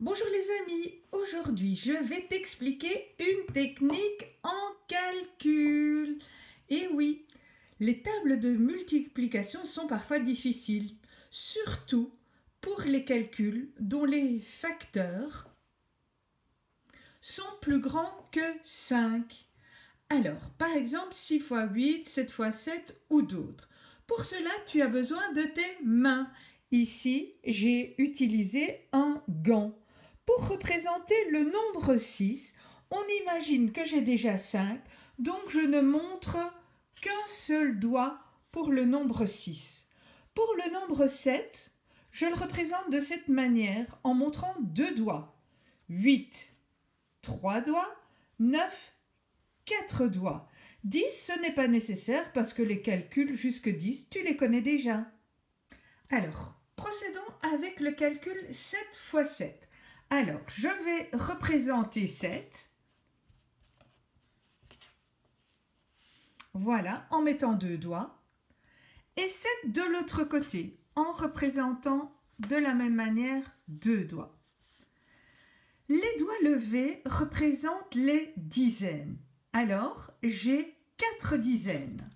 Bonjour les amis, aujourd'hui je vais t'expliquer une technique en calcul. Et oui, les tables de multiplication sont parfois difficiles, surtout pour les calculs dont les facteurs sont plus grands que 5. Alors, par exemple 6 fois 8, 7 fois 7 ou d'autres. Pour cela, tu as besoin de tes mains. Ici, j'ai utilisé un gant. Pour représenter le nombre 6, on imagine que j'ai déjà 5, donc je ne montre qu'un seul doigt pour le nombre 6. Pour le nombre 7, je le représente de cette manière en montrant 2 doigts. 8, 3 doigts, 9, 4 doigts. 10, ce n'est pas nécessaire parce que les calculs jusque 10, tu les connais déjà. Alors, procédons avec le calcul 7 fois 7. Alors, je vais représenter 7. Voilà, en mettant 2 doigts. Et 7 de l'autre côté, en représentant de la même manière 2 doigts. Les doigts levés représentent les dizaines. Alors, j'ai 4 dizaines.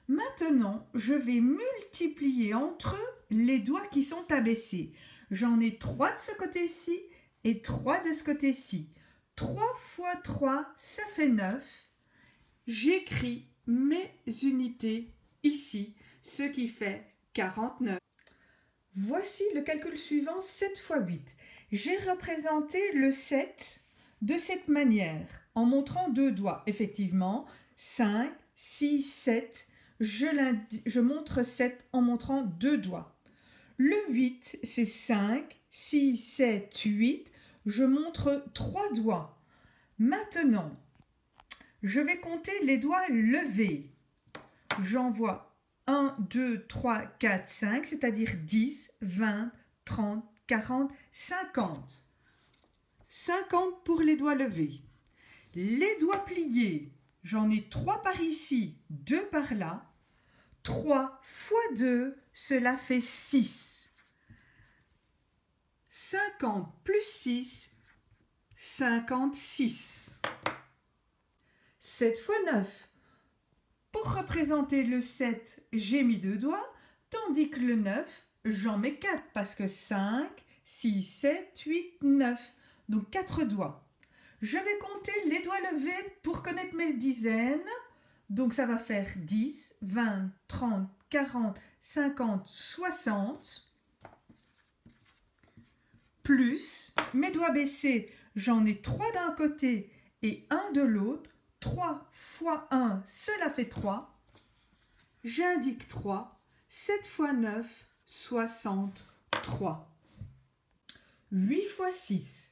Maintenant, je vais multiplier entre eux les doigts qui sont abaissés. J'en ai 3 de ce côté-ci et 3 de ce côté-ci. 3 fois 3, ça fait 9. J'écris mes unités ici, ce qui fait 49. Voici le calcul suivant, 7 fois 8. J'ai représenté le 7 de cette manière, en montrant 2 doigts. Effectivement, 5, 6, 7. Je montre 7 en montrant 2 doigts. Le 8, c'est 5, 6, 7, 8. Je montre 3 doigts. Maintenant, je vais compter les doigts levés. J'en vois 1, 2, 3, 4, 5, c'est-à-dire 10, 20, 30, 40, 50. 50 pour les doigts levés. Les doigts pliés, j'en ai 3 par ici, 2 par là. 3 fois 2, cela fait 6. 50 plus 6, 56. 7 fois 9. Pour représenter le 7, j'ai mis 2 doigts, tandis que le 9, j'en mets 4 parce que 5, 6, 7, 8, 9. Donc 4 doigts. Je vais compter les doigts levés pour connaître mes dizaines. Donc ça va faire 10, 20, 30, 40, 50, 60. Plus mes doigts baissés, j'en ai 3 d'un côté et 1 de l'autre. 3 fois 1, cela fait 3. J'indique 3. 7 fois 9, 63. 8 fois 6.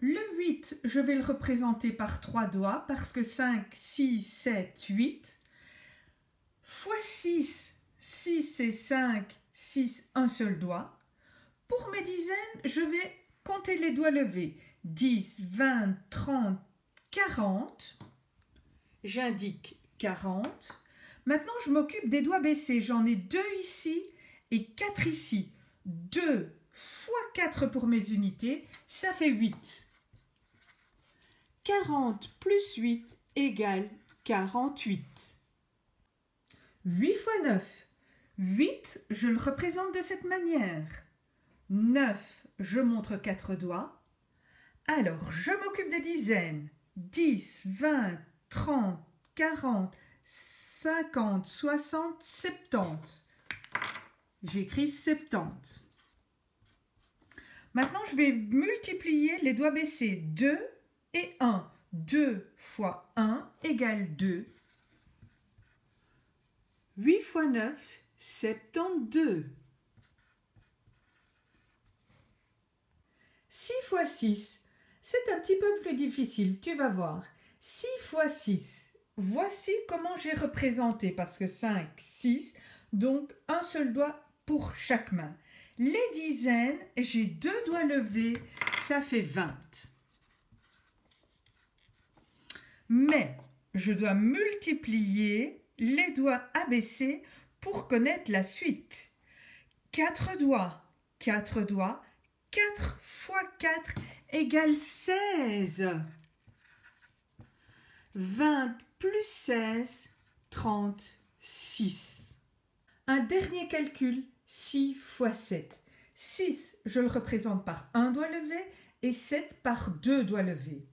Le 8, je vais le représenter par 3 doigts parce que 5, 6, 7, 8. Fois 6, 6 c'est 5, 6, un seul doigt. Pour mes dizaines, je vais compter les doigts levés. 10, 20, 30, 40. J'indique 40. Maintenant, je m'occupe des doigts baissés. J'en ai 2 ici et 4 ici. 2 fois 4 pour mes unités, ça fait 8. 40 plus 8 égale 48. 8 fois 9. 8, je le représente de cette manière. 9, je montre 4 doigts. Alors, je m'occupe des dizaines. 10, 20, 30, 40, 50, 60, 70. J'écris 70. Maintenant, je vais multiplier les doigts baissés. 2 et 1. 2 fois 1 égale 2. 8 fois 9, 72. 6 fois 6, c'est un petit peu plus difficile, tu vas voir. 6 fois 6, voici comment j'ai représenté, parce que 5, 6, donc un seul doigt pour chaque main. Les dizaines, j'ai 2 doigts levés, ça fait 20. Mais je dois multiplier les doigts abaissés pour connaître la suite. 4 doigts. 4 doigts. 4 fois 4 égale 16. 20 plus 16, 36. Un dernier calcul, 6 fois 7. 6, je le représente par un doigt levé et 7 par deux doigts levés.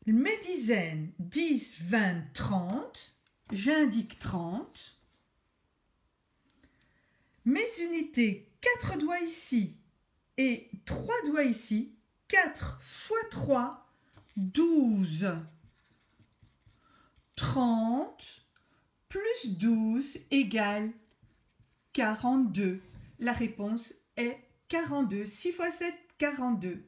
Mes dizaines, 10, 20, 30, j'indique 30. Mes unités, 4 doigts ici et 3 doigts ici, 4 fois 3, 12. 30 plus 12 égale 42. La réponse est 42. 6 fois 7, 42.